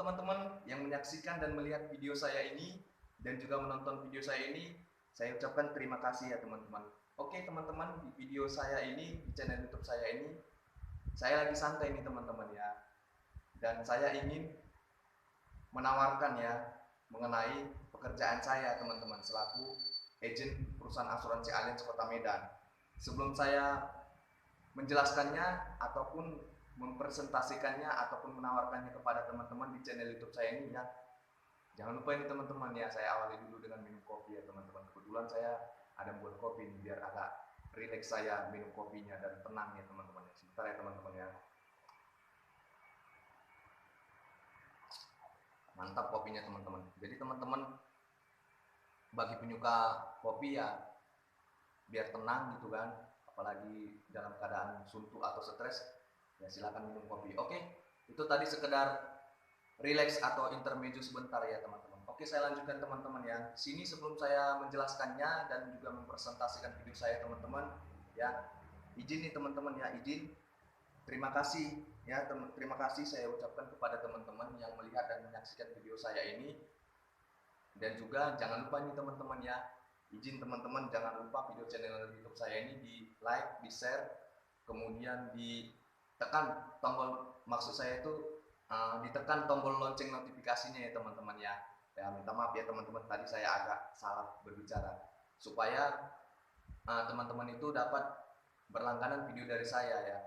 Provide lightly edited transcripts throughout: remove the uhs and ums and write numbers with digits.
teman-teman yang menyaksikan dan melihat video saya ini dan juga menonton video saya ini, saya ucapkan terima kasih ya teman-teman. Oke teman-teman, di video saya ini, di channel YouTube saya ini, saya lagi santai nih teman-teman ya. Dan saya ingin menawarkan ya mengenai pekerjaan saya teman-teman selaku agen perusahaan asuransi Allianz Kota Medan. Sebelum saya menjelaskannya ataupun mempresentasikannya ataupun menawarkannya kepada teman-teman di channel YouTube saya ini ya, jangan lupa ini teman-teman ya, saya awali dulu dengan minum kopi ya teman-teman. Kebetulan saya ada buat kopi nih, biar agak rileks saya minum kopinya dan tenang ya teman-teman. Sebentar ya teman-teman ya. Mantap kopinya teman-teman. Jadi teman-teman bagi penyuka kopi ya, biar tenang gitu kan, apalagi dalam keadaan suntuk atau stres, ya silakan minum kopi. Oke, itu tadi sekedar relax atau intermezzo sebentar ya teman-teman. Oke, saya lanjutkan teman-teman ya. Sini sebelum saya menjelaskannya dan juga mempresentasikan video saya teman-teman ya, izin nih teman-teman ya, izin. Terima kasih ya, terima kasih saya ucapkan kepada teman-teman yang melihat dan menyaksikan video saya ini. Dan juga jangan lupa nih teman-teman ya, izin teman-teman jangan lupa video channel YouTube saya ini di like, di share, kemudian ditekan tombol, maksud saya itu ditekan tombol lonceng notifikasinya ya teman-teman ya. Ya minta maaf ya teman-teman, tadi saya agak salah berbicara, supaya teman-teman itu dapat berlangganan video dari saya ya.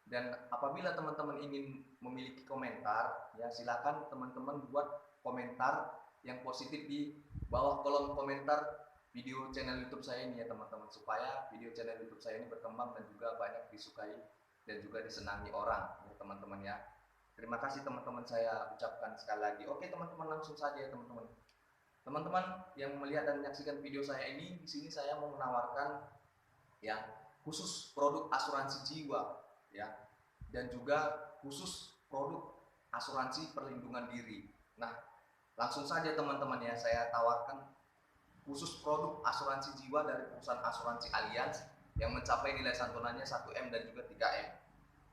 Dan apabila teman-teman ingin memiliki komentar ya, silakan teman-teman buat komentar yang positif di bawah kolom komentar video channel YouTube saya ini ya teman-teman, supaya video channel YouTube saya ini berkembang dan juga banyak disukai dan juga disenangi orang ya teman-teman ya. Terima kasih teman-teman saya ucapkan sekali lagi. Oke teman-teman, langsung saja ya teman-teman. Teman-teman yang melihat dan menyaksikan video saya ini, di sini saya mau menawarkan ya khusus produk asuransi jiwa ya, dan juga khusus produk asuransi perlindungan diri. Nah, langsung saja teman-teman ya, saya tawarkan khusus produk asuransi jiwa dari perusahaan asuransi Allianz yang mencapai nilai santunannya 1M dan juga 3M.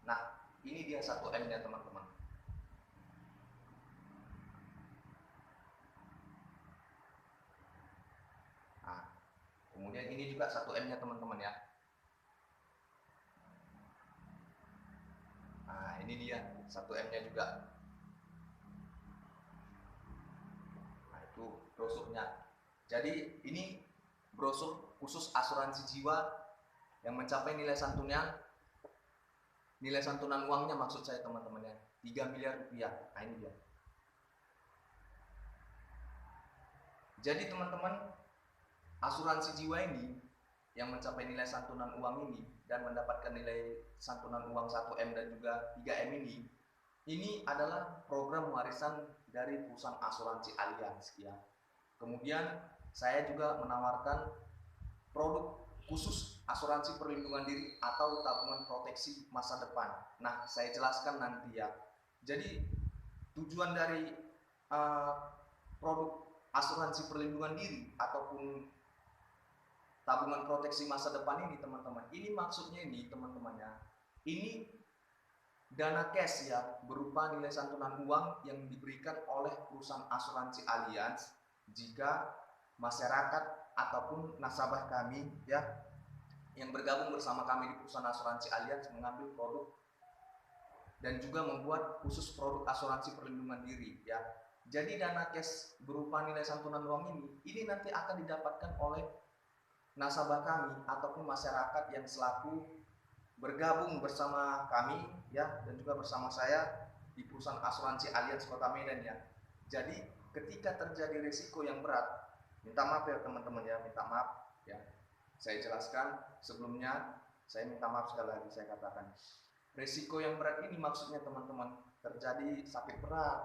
Nah, ini dia 1M-nya teman-teman. Nah, kemudian ini juga 1M-nya teman-teman ya. Nah, ini dia 1M-nya juga. Nah, itu brosurnya. Jadi ini brosur khusus asuransi jiwa yang mencapai nilai santunan uangnya, maksud saya teman-teman ya, 3 miliar rupiah. Nah, ini dia. Jadi teman-teman, asuransi jiwa ini yang mencapai nilai santunan uang ini dan mendapatkan nilai santunan uang 1M dan juga 3M ini adalah program warisan dari perusahaan asuransi Allianz ya. Kemudian saya juga menawarkan produk khusus asuransi perlindungan diri atau tabungan proteksi masa depan. Nah, saya jelaskan nanti ya. Jadi tujuan dari produk asuransi perlindungan diri ataupun tabungan proteksi masa depan ini teman-teman, ini maksudnya ini teman-teman ya, ini dana cash ya, berupa nilai santunan uang yang diberikan oleh perusahaan asuransi Allianz jika masyarakat ataupun nasabah kami ya yang bergabung bersama kami di perusahaan asuransi Allianz mengambil produk dan juga membuat khusus produk asuransi perlindungan diri ya. Jadi dana cash berupa nilai santunan uang ini nanti akan didapatkan oleh nasabah kami ataupun masyarakat yang selaku bergabung bersama kami ya, dan juga bersama saya di perusahaan asuransi Allianz Kota Medan ya. Jadi ketika terjadi risiko yang berat, minta maaf ya teman-teman ya, minta maaf ya. Saya jelaskan sebelumnya, saya minta maaf sekali lagi saya katakan. Risiko yang berat ini maksudnya teman-teman, terjadi sakit berat,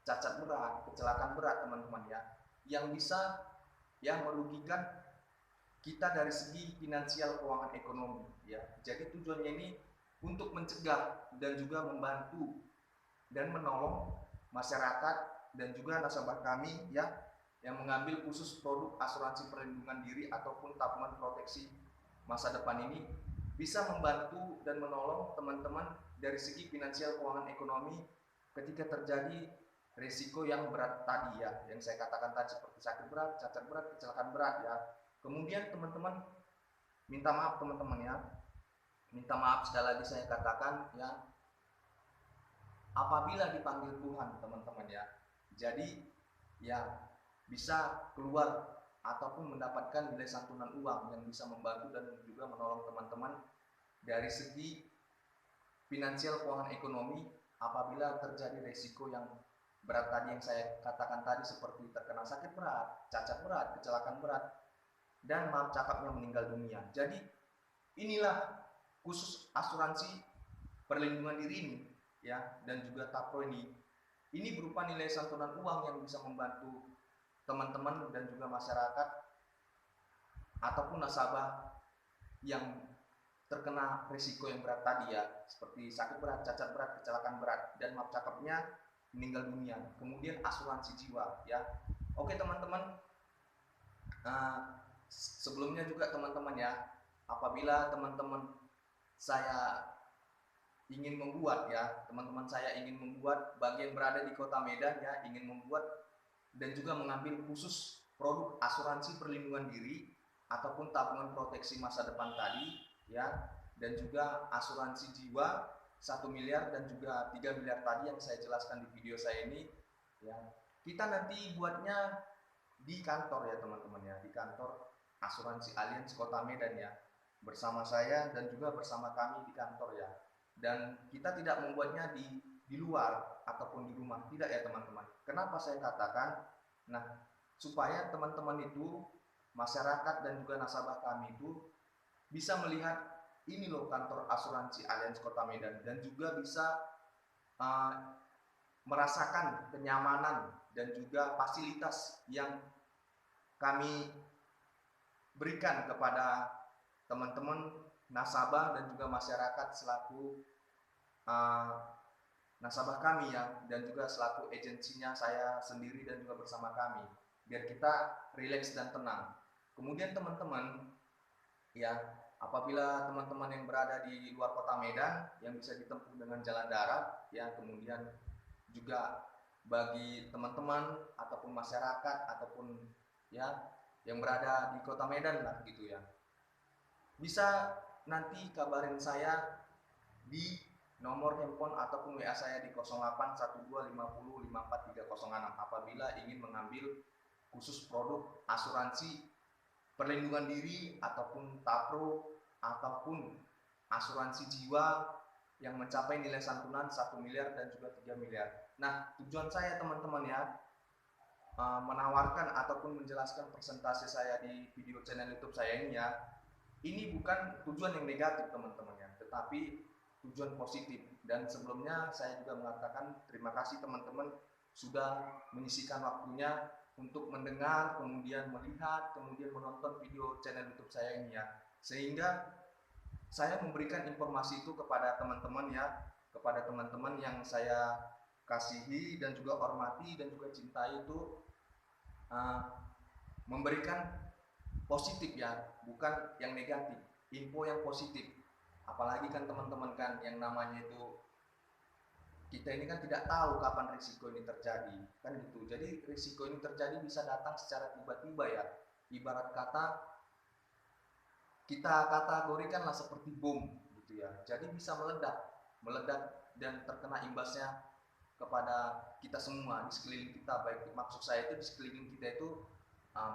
cacat berat, kecelakaan berat teman-teman ya, yang bisa yang merugikan kita dari segi finansial keuangan ekonomi ya. Jadi tujuannya ini untuk mencegah dan juga membantu dan menolong masyarakat dan juga nasabah kami ya yang mengambil khusus produk asuransi perlindungan diri ataupun tabungan proteksi masa depan ini, bisa membantu dan menolong teman-teman dari segi finansial keuangan ekonomi ketika terjadi resiko yang berat tadi ya, yang saya katakan tadi seperti sakit berat, cacat berat, kecelakaan berat ya. Kemudian teman-teman minta maaf teman-teman ya, minta maaf sekali lagi saya katakan ya, apabila dipanggil Tuhan teman-teman ya, jadi ya bisa keluar ataupun mendapatkan nilai santunan uang yang bisa membantu dan juga menolong teman-teman dari segi finansial keuangan ekonomi apabila terjadi resiko yang berat tadi yang saya katakan tadi seperti terkena sakit berat, cacat berat, kecelakaan berat, dan maaf cakapnya meninggal dunia. Jadi inilah khusus asuransi perlindungan diri ini ya, dan juga TAPRO ini berupa nilai santunan uang yang bisa membantu teman-teman dan juga masyarakat ataupun nasabah yang terkena risiko yang berat tadi ya, seperti sakit berat, cacat berat, kecelakaan berat, dan maaf cakapnya meninggal dunia. Kemudian asuransi jiwa ya. Oke teman-teman, sebelumnya juga teman-teman ya, apabila teman-teman saya ingin membuat ya, teman-teman saya ingin membuat bagian berada di Kota Medan ya, ingin membuat dan juga mengambil khusus produk asuransi perlindungan diri ataupun tabungan proteksi masa depan tadi ya, dan juga asuransi jiwa 1 miliar dan juga 3 miliar tadi yang saya jelaskan di video saya ini ya. Kita nanti buatnya di kantor ya teman-teman ya, di kantor asuransi Allianz Kota Medan ya, bersama saya dan juga bersama kami di kantor ya. Dan kita tidak membuatnya di luar ataupun di rumah, tidak ya teman-teman. Kenapa saya katakan? Nah, supaya teman-teman itu, masyarakat dan juga nasabah kami itu bisa melihat ini loh kantor asuransi Allianz Kota Medan, dan juga bisa merasakan kenyamanan dan juga fasilitas yang kami berikan kepada teman-teman nasabah dan juga masyarakat selaku nasabah kami ya, dan juga selaku agensinya saya sendiri dan juga bersama kami, biar kita rileks dan tenang. Kemudian teman-teman ya, apabila teman-teman yang berada di luar Kota Medan yang bisa ditempuh dengan jalan darat ya, kemudian juga bagi teman-teman ataupun masyarakat ataupun ya yang berada di Kota Medan lah gitu ya, bisa nanti kabarin saya di nomor handphone ataupun WA saya di 0812505436 apabila ingin mengambil khusus produk asuransi perlindungan diri ataupun TAPRO ataupun asuransi jiwa yang mencapai nilai santunan 1 miliar dan juga 3 miliar. Nah, tujuan saya teman-teman ya, menawarkan ataupun menjelaskan presentasi saya di video channel YouTube saya ini ya, ini bukan tujuan yang negatif teman-teman ya, tetapi tujuan positif. Dan sebelumnya saya juga mengatakan terima kasih teman-teman sudah menyisihkan waktunya untuk mendengar, kemudian melihat, kemudian menonton video channel YouTube saya ini ya, sehingga saya memberikan informasi itu kepada teman-teman ya, kepada teman-teman yang saya kasihi dan juga hormati dan juga cintai itu, memberikan positif ya, bukan yang negatif, info yang positif. Apalagi kan teman-teman kan yang namanya itu kita ini kan tidak tahu kapan risiko ini terjadi kan gitu. Jadi risiko ini terjadi bisa datang secara tiba-tiba ya, ibarat kata kita kategorikanlah seperti bom gitu ya, jadi bisa meledak dan terkena imbasnya kepada kita semua di sekeliling kita. Baik, maksud saya itu di sekeliling kita itu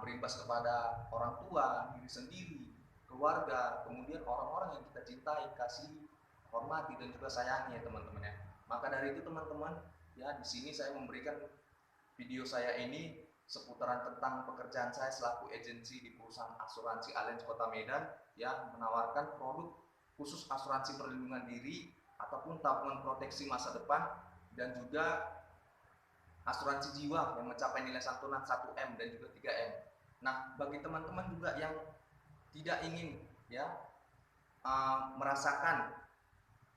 berimbas kepada orang tua, diri sendiri, keluarga, kemudian orang-orang yang kita cintai, kasih, hormati dan juga sayangi ya teman-teman ya. Maka dari itu teman-teman ya, di sini saya memberikan video saya ini seputaran tentang pekerjaan saya selaku agensi di perusahaan asuransi Allianz Kota Medan yang menawarkan produk khusus asuransi perlindungan diri ataupun tabungan proteksi masa depan dan juga asuransi jiwa yang mencapai nilai santunan 1M dan juga 3M. Nah, bagi teman-teman juga yang tidak ingin ya merasakan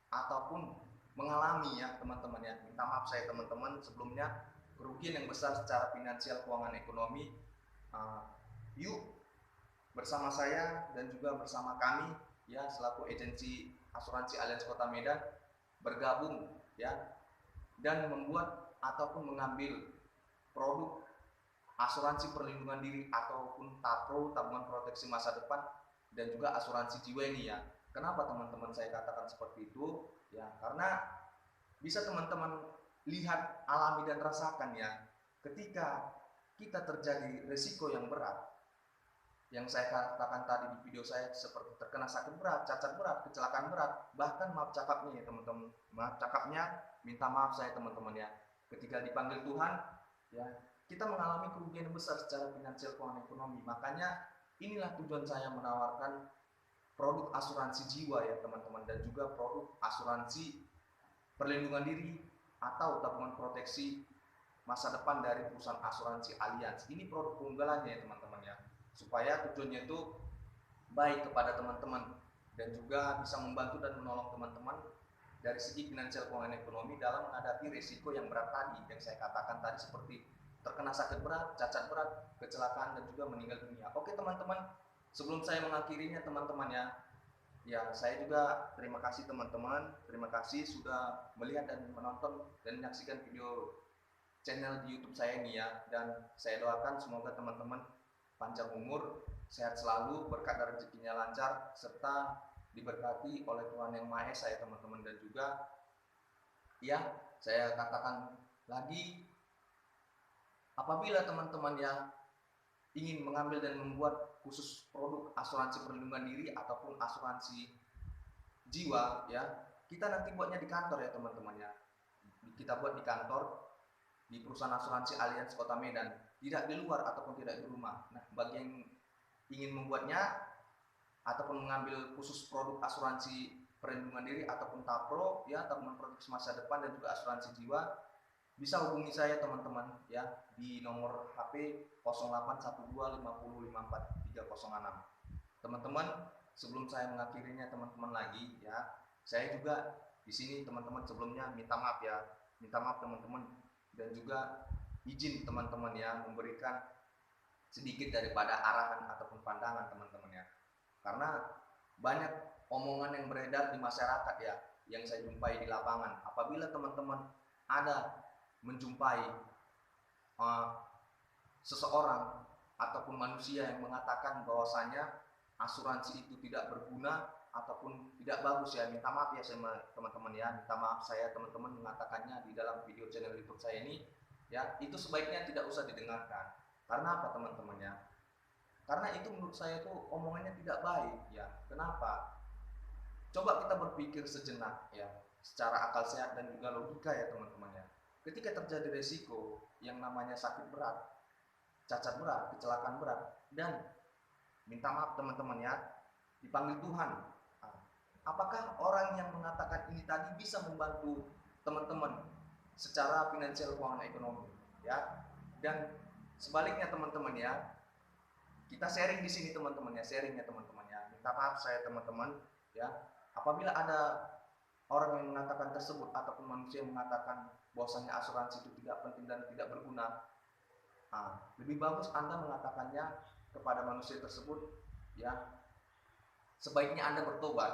ataupun mengalami ya teman-teman ya, minta maaf saya teman-teman sebelumnya, kerugian yang besar secara finansial keuangan ekonomi, yuk bersama saya dan juga bersama kami ya selaku agensi asuransi Allianz Kota Medan bergabung ya dan membuat ataupun mengambil produk asuransi perlindungan diri ataupun TAPRO, tabungan proteksi masa depan, dan juga asuransi jiwa ini ya. Kenapa teman-teman saya katakan seperti itu? Ya, karena bisa teman-teman lihat, alami dan rasakan ya, ketika kita terjadi resiko yang berat, yang saya katakan tadi di video saya, seperti terkena sakit berat, cacat berat, kecelakaan berat, bahkan maaf cakapnya ya teman-teman, maaf cakapnya, minta maaf saya teman-teman ya, ketika dipanggil Tuhan ya, kita mengalami kerugian besar secara finansial, keuangan, ekonomi. Makanya inilah tujuan saya menawarkan produk asuransi jiwa ya teman-teman, dan juga produk asuransi perlindungan diri atau tabungan proteksi masa depan dari perusahaan asuransi Allianz. Ini produk keunggulannya ya teman-teman ya, supaya tujuannya itu baik kepada teman-teman dan juga bisa membantu dan menolong teman-teman dari segi finansial, keuangan, ekonomi dalam menghadapi risiko yang berat tadi yang saya katakan tadi, seperti terkena sakit berat, cacat berat, kecelakaan, dan juga meninggal dunia. Oke teman-teman, sebelum saya mengakhirinya teman-teman ya, saya juga terima kasih teman-teman, terima kasih sudah melihat dan menonton dan menyaksikan video channel di YouTube saya ini ya, dan saya doakan semoga teman-teman panjang umur, sehat selalu, berkah dan rezekinya lancar, serta diberkati oleh Tuhan Yang Maha Esa ya teman-teman. Dan juga ya, saya katakan lagi, apabila teman-teman ya ingin mengambil dan membuat khusus produk asuransi perlindungan diri ataupun asuransi jiwa ya, kita nanti buatnya di kantor ya teman-teman ya, kita buat di kantor, di perusahaan asuransi Allianz Kota Medan, tidak di luar ataupun tidak di rumah. Nah, bagi yang ingin membuatnya ataupun mengambil khusus produk asuransi perlindungan diri ataupun TAPRO ya, tabungan proteksi masa depan, dan juga asuransi jiwa, bisa hubungi saya teman-teman ya di nomor HP 0812505436. Teman-teman, sebelum saya mengakhirinya teman-teman lagi ya, saya juga di sini teman-teman sebelumnya minta maaf ya, minta maaf teman-teman, dan juga izin teman-teman ya memberikan sedikit daripada arahan ataupun pandangan teman-teman ya, karena banyak omongan yang beredar di masyarakat ya, yang saya jumpai di lapangan. Apabila teman-teman ada menjumpai seseorang ataupun manusia yang mengatakan bahwasanya asuransi itu tidak berguna ataupun tidak bagus ya, minta maaf ya teman-teman ya, minta maaf saya teman-teman mengatakannya di dalam video channel YouTube saya ini ya, itu sebaiknya tidak usah didengarkan. Karena apa teman-teman ya? Karena itu menurut saya itu omongannya tidak baik ya. Kenapa? Coba kita berpikir sejenak ya, secara akal sehat dan juga logika ya teman-teman ya. Ketika terjadi resiko yang namanya sakit berat, cacat berat, kecelakaan berat, dan minta maaf teman-teman ya, dipanggil Tuhan, apakah orang yang mengatakan ini tadi bisa membantu teman-teman secara finansial, keuangan, ekonomi ya? Dan sebaliknya teman-teman ya, kita sharing di sini teman-teman ya, sharingnya teman-teman ya, minta maaf saya teman-teman ya, apabila ada orang yang mengatakan tersebut ataupun manusia yang mengatakan bahwasanya asuransi itu tidak penting dan tidak berguna, lebih bagus Anda mengatakannya kepada manusia tersebut ya, sebaiknya Anda bertobat.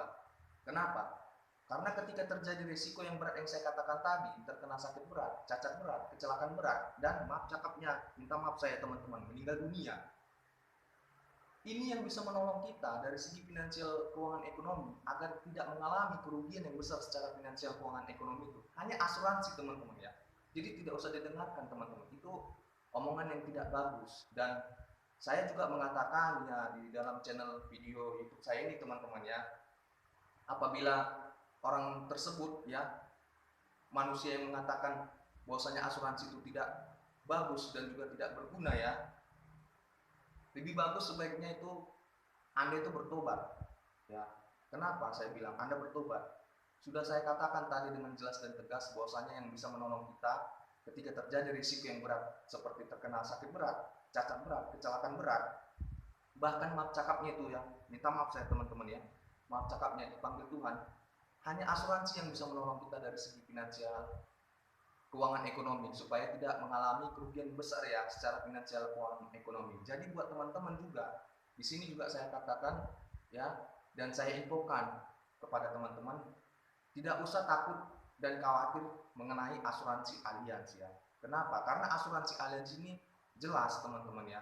Kenapa? Karena ketika terjadi risiko yang berat yang saya katakan tadi, terkena sakit berat, cacat berat, kecelakaan berat, dan maaf cakapnya, minta maaf saya teman-teman, meninggal dunia, ini yang bisa menolong kita dari segi finansial, keuangan, ekonomi, agar tidak mengalami kerugian yang besar secara finansial, keuangan, ekonomi itu hanya asuransi teman-teman ya. Jadi tidak usah didengarkan teman-teman, itu omongan yang tidak bagus. Dan saya juga mengatakan ya di dalam channel video YouTube saya ini teman-teman ya, apabila orang tersebut ya, manusia yang mengatakan bahwasanya asuransi itu tidak bagus dan juga tidak berguna ya, lebih bagus sebaiknya itu Anda itu bertobat ya. Kenapa saya bilang Anda bertobat? Sudah saya katakan tadi dengan jelas dan tegas bahwasanya yang bisa menolong kita ketika terjadi risiko yang berat seperti terkena sakit berat, cacat berat, kecelakaan berat, bahkan maaf cakapnya itu ya, minta maaf saya teman-teman ya, maaf cakapnya dipanggil Tuhan, hanya asuransi yang bisa menolong kita dari segi finansial, keuangan, ekonomi, supaya tidak mengalami kerugian besar ya secara finansial, keuangan, ekonomi. Jadi buat teman-teman juga di sini juga saya katakan ya, dan saya infokan kepada teman-teman, tidak usah takut dan khawatir mengenai asuransi Allianz ya. Kenapa? Karena asuransi Allianz ini jelas teman-teman ya.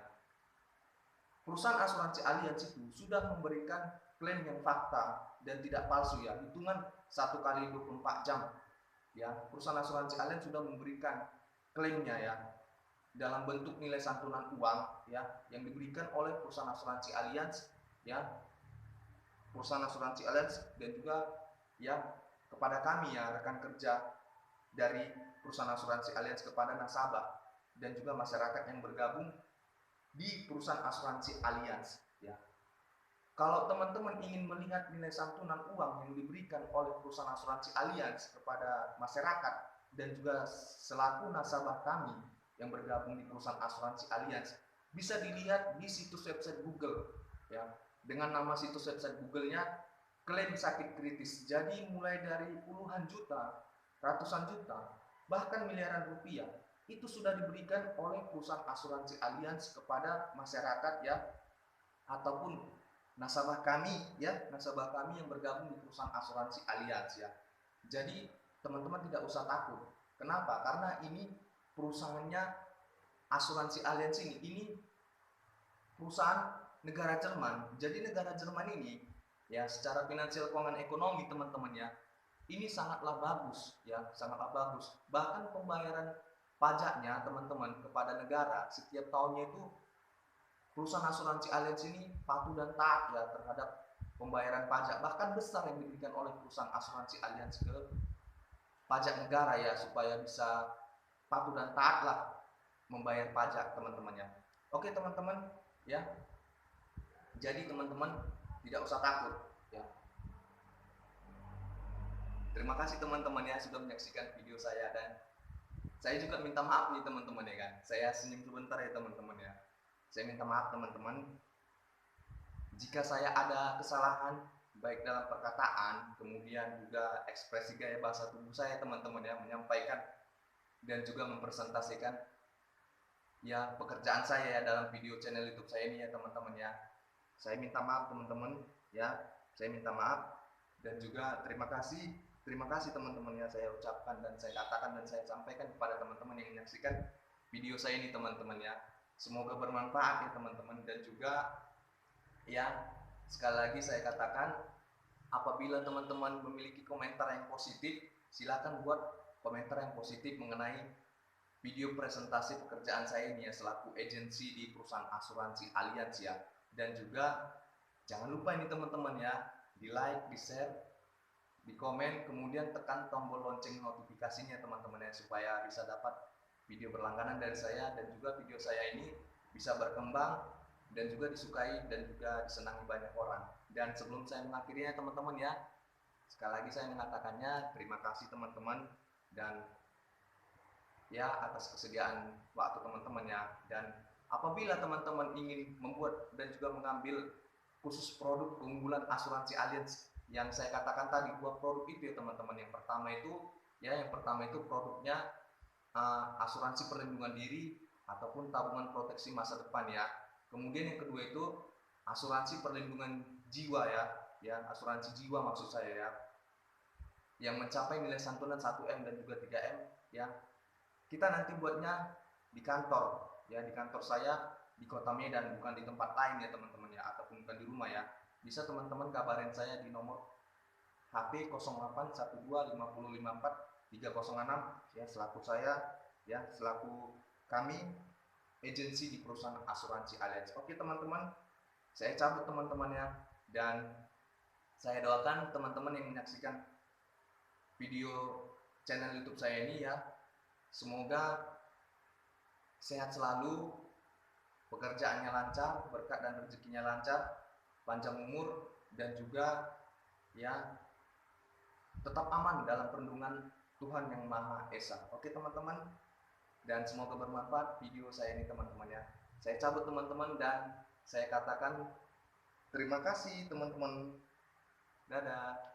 Perusahaan asuransi Allianz itu sudah memberikan klaim yang fakta dan tidak palsu ya. Hitungan 1 kali 24 jam ya. Perusahaan asuransi Allianz sudah memberikan klaimnya ya dalam bentuk nilai santunan uang ya yang diberikan oleh perusahaan asuransi Allianz ya. Perusahaan asuransi Allianz dan juga ya kepada kami ya rekan kerja dari perusahaan asuransi Allianz kepada nasabah dan juga masyarakat yang bergabung di perusahaan asuransi Allianz ya. Kalau teman-teman ingin melihat nilai santunan uang yang diberikan oleh perusahaan asuransi Allianz kepada masyarakat dan juga selaku nasabah kami yang bergabung di perusahaan asuransi Allianz, bisa dilihat di situs website Google ya. Dengan nama situs website Google-nya klaim sakit kritis. Jadi mulai dari puluhan juta, ratusan juta, bahkan miliaran rupiah itu sudah diberikan oleh perusahaan asuransi Allianz kepada masyarakat ya ataupun nasabah kami ya, nasabah kami yang bergabung di perusahaan asuransi Allianz ya. Jadi teman-teman tidak usah takut. Kenapa? Karena ini perusahaannya asuransi Allianz ini perusahaan negara Jerman. Jadi negara Jerman ini ya secara finansial keuangan ekonomi teman-teman ya, ini sangatlah bagus ya, sangatlah bagus. Bahkan pembayaran pajaknya teman-teman kepada negara setiap tahunnya itu perusahaan asuransi Allianz ini patuh dan taat ya terhadap pembayaran pajak, bahkan besar yang diberikan oleh perusahaan asuransi Allianz ke pajak negara ya supaya bisa patuh dan taat lah membayar pajak teman-teman ya. Oke teman-teman ya, jadi teman-teman tidak usah takut ya. Terima kasih teman-teman ya sudah menyaksikan video saya, dan saya juga minta maaf nih teman-teman ya kan. Saya senyum sebentar ya teman-teman ya. Saya minta maaf teman-teman jika saya ada kesalahan baik dalam perkataan, kemudian juga ekspresi gaya bahasa tubuh saya teman-teman ya, menyampaikan dan juga mempresentasikan ya pekerjaan saya ya dalam video channel YouTube saya ini ya teman-teman ya. Saya minta maaf teman-teman ya. Saya minta maaf dan juga terima kasih teman-teman ya saya ucapkan dan saya katakan dan saya sampaikan kepada teman-teman yang menyaksikan video saya ini teman-teman ya. Semoga bermanfaat ya teman-teman, dan juga ya sekali lagi saya katakan apabila teman-teman memiliki komentar yang positif, silakan buat komentar yang positif mengenai video presentasi pekerjaan saya ini ya selaku agensi di perusahaan asuransi Allianz ya. Dan juga jangan lupa ini teman-teman ya, di like, di share, di komen, kemudian tekan tombol lonceng notifikasinya teman-teman ya, supaya bisa dapat video berlangganan dari saya dan juga video saya ini bisa berkembang dan juga disukai dan juga disenangi banyak orang. Dan sebelum saya mengakhirinya teman-teman ya, sekali lagi saya mengatakannya terima kasih teman-teman dan ya atas kesediaan waktu teman-teman ya. Dan apabila teman-teman ingin membuat dan juga mengambil khusus produk keunggulan asuransi Allianz yang saya katakan tadi, dua produk itu ya teman-teman. Yang pertama itu produknya asuransi perlindungan diri ataupun tabungan proteksi masa depan ya. Kemudian yang kedua itu asuransi perlindungan jiwa ya, asuransi jiwa maksud saya ya, yang mencapai nilai santunan 1M dan juga 3M ya. Kita nanti buatnya di kantor ya, di kantor saya di Kota Medan, bukan di tempat lain ya teman-teman ya, ataupun bukan di rumah ya. Bisa teman-teman kabarin saya di nomor HP 08125054 306 ya, selaku saya ya, selaku kami agensi di perusahaan asuransi Allianz. Oke teman-teman, saya cabut teman-teman ya, dan saya doakan teman-teman yang menyaksikan video channel YouTube saya ini ya, semoga sehat selalu, pekerjaannya lancar, berkat dan rezekinya lancar, panjang umur, dan juga ya tetap aman dalam perlindungan Tuhan yang Maha Esa. Oke teman-teman, dan semoga bermanfaat video saya ini teman-teman ya. Saya cabut teman-teman dan saya katakan terima kasih teman-teman. Dadah.